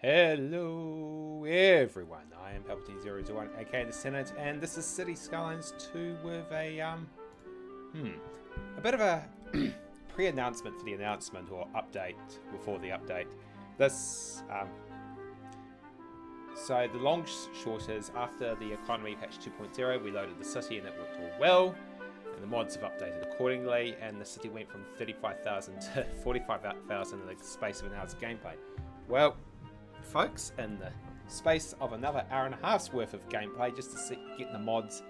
Hello everyone, I am Palpatine001 aka the Senate, and this is City Skylines 2 with a bit of a pre-announcement for the announcement, or update before the update. This so the long short is, after the economy patch 2.0 we loaded the city and it worked all well, and the mods have updated accordingly, and the city went from 35,000 to 45,000 in the space of an hour's gameplay. Well, folks, in the space of another hour and a half's worth of gameplay, just to get the mods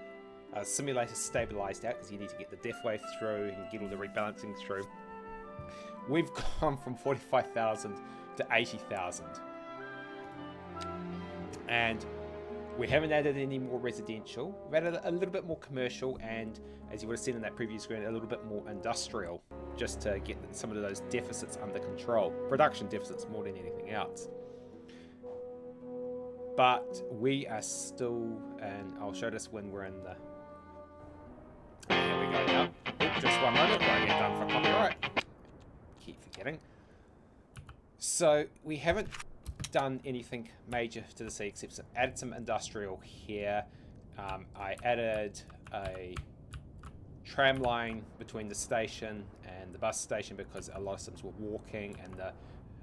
simulators stabilized out, because you need to get the death wave through and get all the rebalancing through, we've gone from 45,000 to 80,000, and we haven't added any more residential. We've added a little bit more commercial, and as you would have seen in that previous screen, a little bit more industrial, just to get some of those deficits under control, production deficits more than anything else. But we are still, and I'll show this when we're in the... Here we go now. Just one moment while I get done for copyright. Keep forgetting. So we haven't done anything major to the sea, except added some industrial here. I added a tram line between the station and the bus station, because a lot of sims were walking and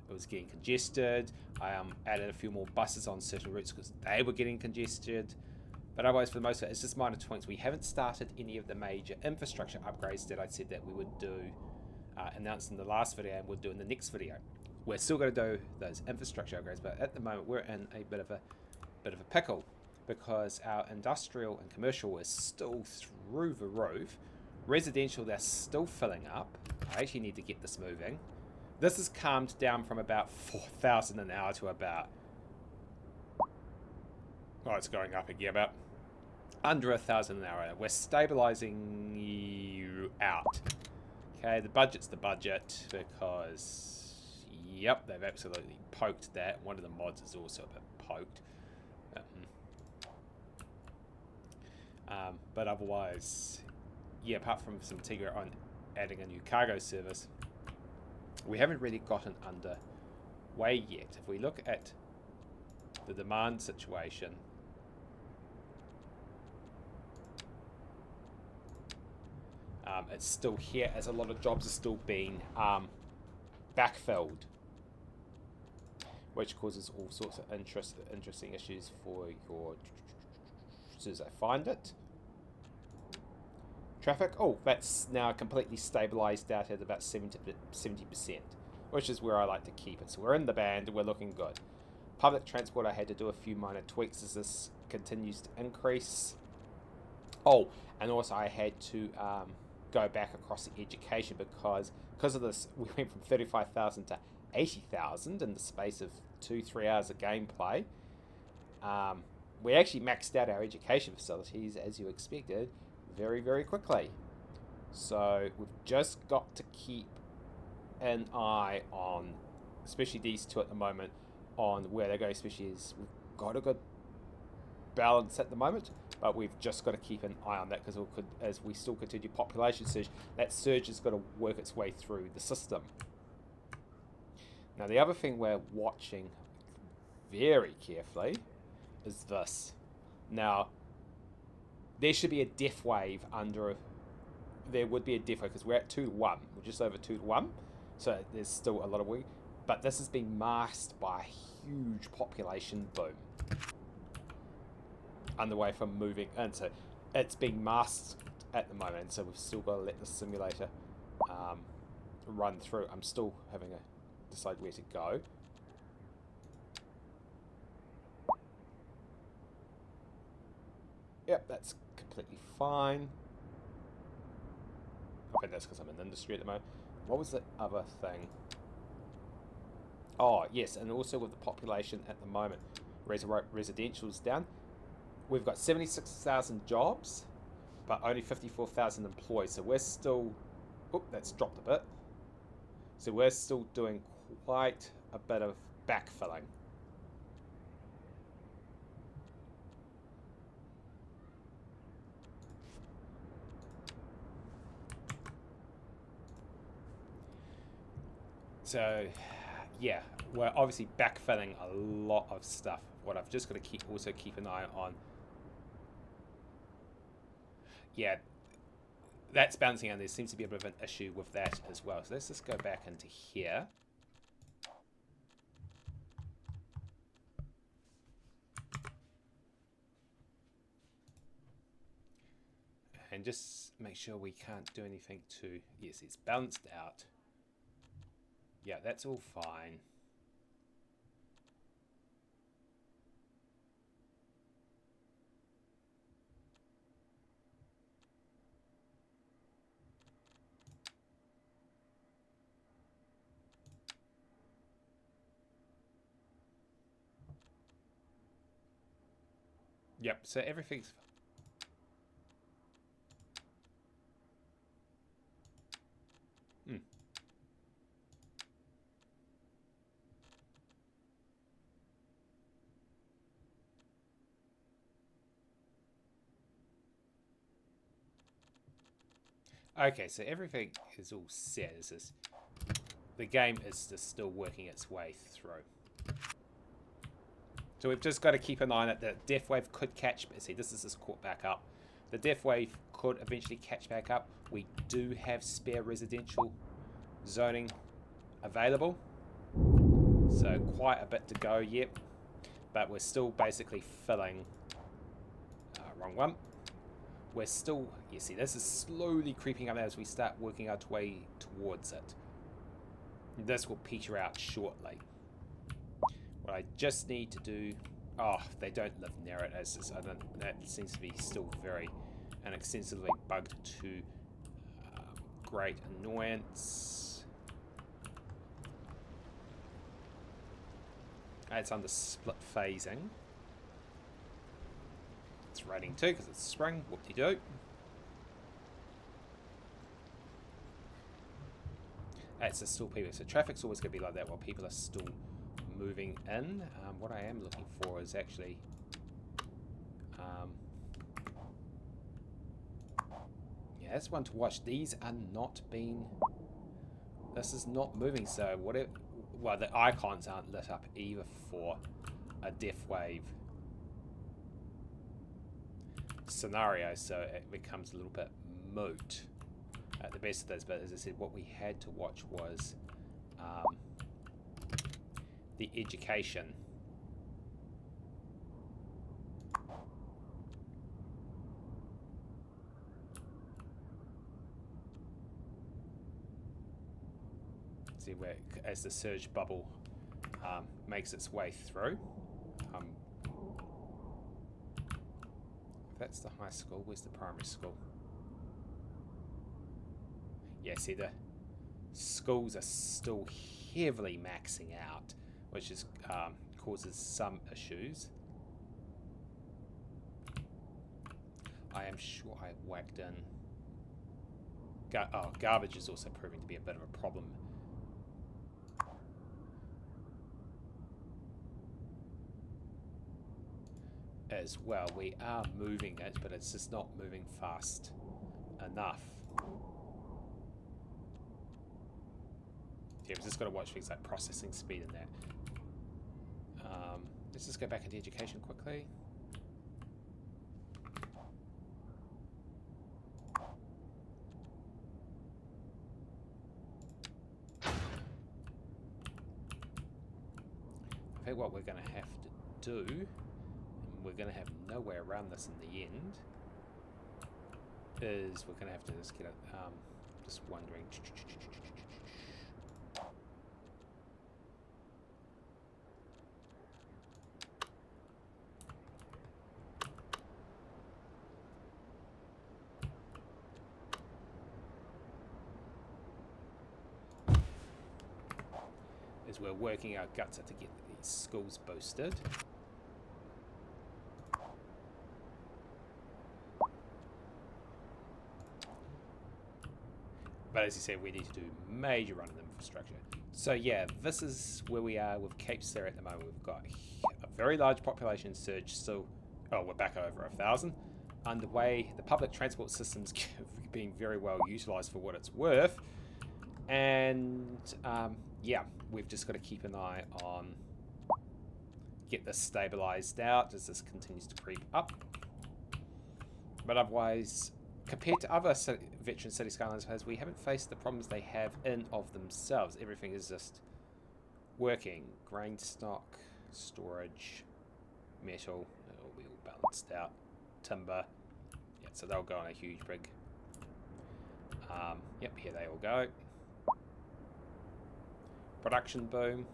it was getting congested. I added a few more buses on certain routes because they were getting congested. But otherwise, for the most part, it's just minor tweaks. We haven't started any of the major infrastructure upgrades that I said that we would do, announced in the last video and we'll do in the next video. We're still going to do those infrastructure upgrades, but at the moment we're in a bit of a pickle, because our industrial and commercial is still through the roof. Residential, they're still filling up. I actually need to get this moving. This has calmed down from about 4,000 an hour to about... Oh, it's going up again, about under 1,000 an hour. We're stabilizing you out. Okay, the budget's the budget, because... Yep, they've absolutely poked that. One of the mods is also a bit poked. But otherwise... Yeah, apart from some Tigger on adding a new cargo service, we haven't really gotten underway yet. If we look at the demand situation, it's still here, as a lot of jobs are still being backfilled, which causes all sorts of interesting issues for your... As soon as I find it. Traffic, oh, that's now completely stabilized out at about 70%, which is where I like to keep it. So we're in the band, we're looking good. Public transport, I had to do a few minor tweaks as this continues to increase. Oh, and also I had to go back across the education, because of this, we went from 35,000 to 80,000 in the space of 2-3 hours of gameplay. We actually maxed out our education facilities, as you expected, very, very quickly. So we've just got to keep an eye on, especially these two at the moment, on where they go, especially as we've got a good balance at the moment, but we've just got to keep an eye on that, because as we still continue population surge, that surge has got to work its way through the system. Now the other thing we're watching very carefully is this. Now, there should be a death wave there would be a death wave, because we're at 2 to 1. We're just over 2 to 1. So there's still a lot of work. But this has been masked by a huge population boom underway from moving in. So it's being masked at the moment. So we've still got to let the simulator run through. I'm still having to decide where to go. Yep, that's completely fine. I think that's because I'm in industry at the moment. What was the other thing? Oh, yes, and also with the population at the moment, residential's down. We've got 76,000 jobs, but only 54,000 employees. So we're still... Oh, that's dropped a bit. So we're still doing quite a bit of backfilling. So, yeah, we're obviously backfilling a lot of stuff. What I've just got to also keep an eye on. Yeah, that's bouncing on. There seems to be a bit of an issue with that as well. So let's just go back into here. And just make sure we can't do anything to... Yes, it's balanced out. Yeah, that's all fine. Yep, so everything's... Okay, so everything is all set. It's just, the game is just still working its way through. So we've just got to keep an eye on it. The death wave could catch... See, this is just caught back up. The death wave could eventually catch back up. We do have spare residential zoning available. So quite a bit to go yet. But we're still basically filling... wrong one. We're still... You see, this is slowly creeping up as we start working our way towards it. This will peter out shortly. What I just need to do... Oh, they don't live near it. That seems to be still very and extensively bugged to great annoyance. It's under split phasing. It's raining too because it's spring. Whoop-de-doo. It's just still people. So traffic's always going to be like that while people are still moving in. What I am looking for is actually yeah, that's one to watch. These are not being... This is not moving, so whatever... Well, the icons aren't lit up either for a death wave scenario, so it becomes a little bit moot at the best of those. But as I said, what we had to watch was the education. See where, as the surge bubble makes its way through. That's the high school. Where's the primary school? Yeah, see, the schools are still heavily maxing out, which is causes some issues. I am sure I whacked in... garbage is also proving to be a bit of a problem. As well, we are moving it, but it's just not moving fast enough. Yeah, we've just got to watch things like processing speed and that. Let's just go back into education quickly. I think what we're going to have to do, and we're going to have no way around this in the end, is we're going to have to just get it, just wondering. As we're working our guts out to get these schools boosted. But as you said, we need to do major run of infrastructure. So yeah, this is where we are with Cape Solaria at the moment. We've got a very large population surge still. Oh, we're back over 1,000 underway. The public transport system's being very well utilised for what it's worth. And yeah, we've just got to keep an eye on get this stabilized out as this continues to creep up. But otherwise, compared to other veteran city skylines, we haven't faced the problems they have in of themselves. Everything is just working. Grain stock, storage, metal, it'll be all balanced out. Timber, yeah, so they'll go on a huge rig. Yep, here they all go. Production boom.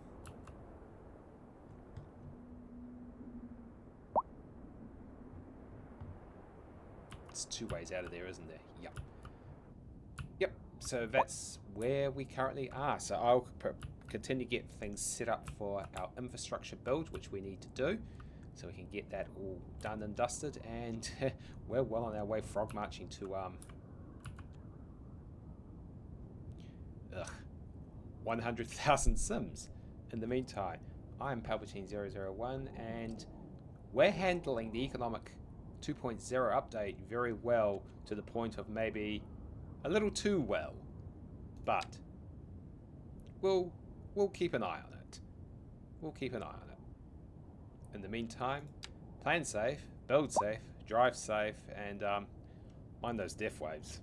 It's 2 ways out of there, isn't there? Yep. Yep, so that's where we currently are. So I'll continue to get things set up for our infrastructure build, which we need to do, so we can get that all done and dusted, and we're well on our way frog marching to 100,000 sims. In the meantime, I'm Palpatine001, and we're handling the economic 2.0 update very well, to the point of maybe a little too well, but we'll keep an eye on it. We'll keep an eye on it. In the meantime, plan safe, build safe, drive safe, and mind those death waves.